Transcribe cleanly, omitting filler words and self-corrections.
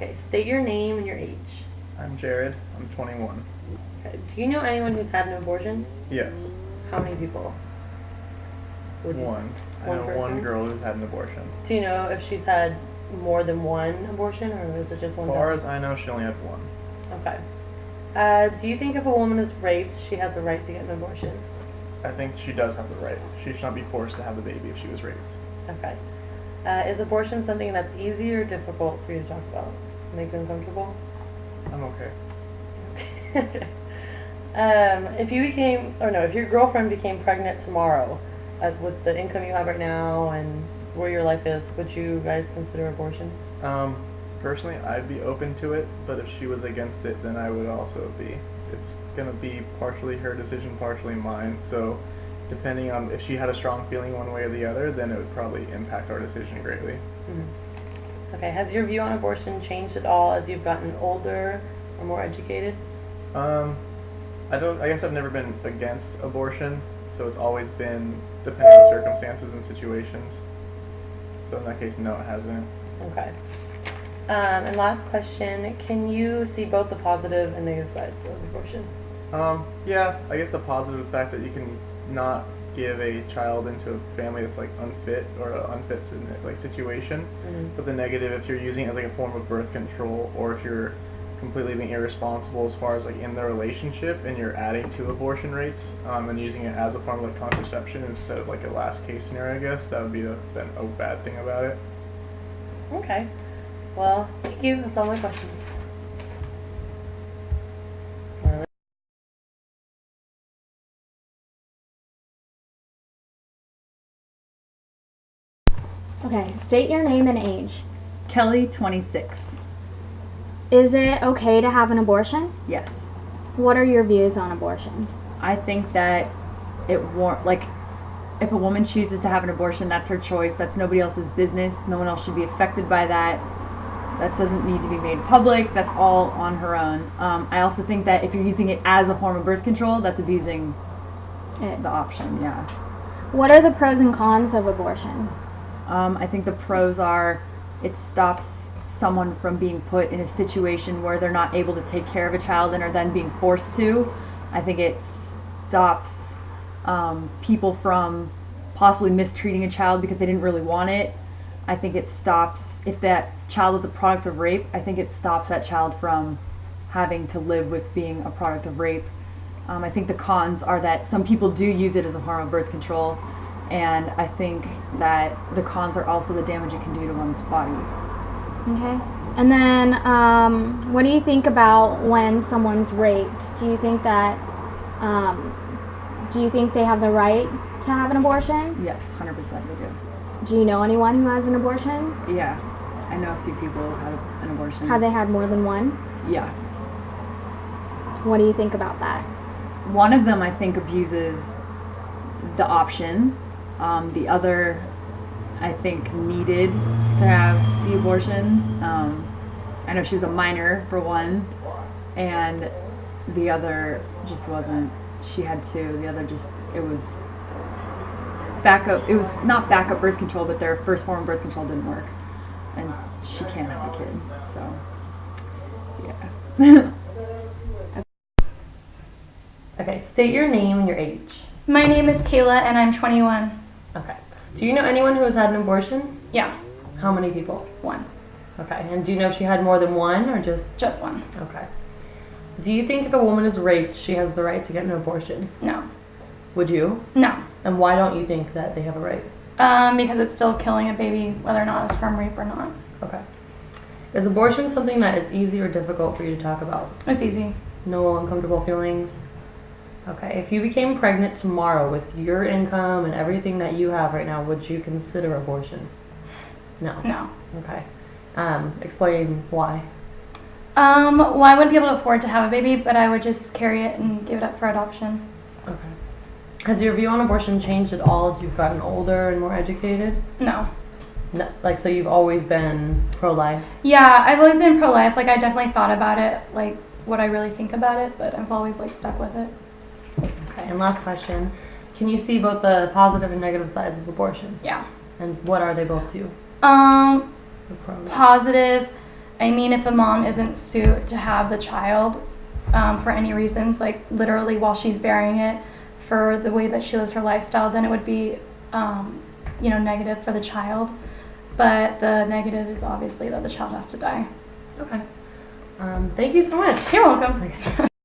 Okay, state your name and your age. I'm Jared. I'm 21. Okay. Do you know anyone who's had an abortion? Yes. How many people? One. I know one girl who's had an abortion. Do you know if she's had more than one abortion, or is it just one? As far as I know, she only had one. Okay. Do you think if a woman is raped, she has the right to get an abortion? I think she does have the right. She should not be forced to have the baby if she was raped. Okay. Is abortion something that's easy or difficult for you to talk about? Make you uncomfortable? I'm okay. Okay. If your girlfriend became pregnant tomorrow, with the income you have right now and where your life is, would you guys consider abortion? Personally, I'd be open to it, but if she was against it, then I would also be. It's gonna be partially her decision, partially mine, so depending on if she had a strong feeling one way or the other, then it would probably impact our decision greatly. Mm-hmm. Okay, has your view on abortion changed at all as you've gotten older or more educated? I guess I've never been against abortion, so it's always been depending on circumstances and situations. So in that case, no, it hasn't. Okay. And last question, can you see both the positive and negative sides of abortion? Yeah, I guess the positive fact that you can not give a child into a family that's like unfit or an unfit situation. Mm-hmm. But the negative, if you're using it as like a form of birth control, or if you're completely being irresponsible as far as like in the relationship and you're adding to abortion rates and using it as a form of like contraception instead of like a last case scenario, I guess that would be a bad thing about it. Okay. Well, thank you. That's all my questions. Okay, state your name and age. Kelly, 26. Is it okay to have an abortion? Yes. What are your views on abortion? I think that if a woman chooses to have an abortion, that's her choice. That's nobody else's business. No one else should be affected by that. That doesn't need to be made public. That's all on her own. I also think that if you're using it as a form of birth control, that's abusing the option, yeah. What are the pros and cons of abortion? I think the pros are it stops someone from being put in a situation where they're not able to take care of a child and are then being forced to. I think it stops people from possibly mistreating a child because they didn't really want it. I think it stops, if that child is a product of rape, I think it stops that child from having to live with being a product of rape. I think the cons are that some people do use it as a form of birth control, and I think that the cons are also the damage it can do to one's body. Okay. And then, what do you think about when someone's raped? Do you think that, do you think they have the right to have an abortion? Yes, 100% they do. Do you know anyone who has an abortion? Yeah, I know a few people who have an abortion. Have they had more than one? Yeah. What do you think about that? One of them, I think, abuses the option. The other, I think, needed to have the abortions. I know she was a minor, for one, and the other just wasn't. She had two. The other just, it was backup. It was not backup birth control, but their first form of birth control didn't work, and she can't have a kid. So, yeah. Okay, state your name and your age. My name is Kayla and I'm 21. Okay. Do you know anyone who has had an abortion? Yeah. How many people? One. Okay. And do you know if she had more than one or just? Just one. Okay. Do you think if a woman is raped, she has the right to get an abortion? No. Would you? No. And why don't you think that they have a right? Because it's still killing a baby, whether or not it's from rape or not. Okay. Is abortion something that is easy or difficult for you to talk about? It's easy. No uncomfortable feelings? Okay, if you became pregnant tomorrow with your income and everything that you have right now, would you consider abortion? No. No. Okay. Explain why. Well, I wouldn't be able to afford to have a baby, but I would just carry it and give it up for adoption. Okay. Has your view on abortion changed at all as you've gotten older and more educated? No. No, like, so you've always been pro-life? Yeah, I've always been pro-life. Like, I definitely thought about it, like, what I really think about it, but I've always, like, stuck with it. Okay, and last question. Can you see both the positive and negative sides of abortion? Yeah. And what are they both to you? Positive. I mean, if a mom isn't sued to have the child for any reasons, like literally while she's bearing it, for the way that she lives her lifestyle, then it would be, negative for the child. But the negative is obviously that the child has to die. Okay. Thank you so much. You're welcome. Okay.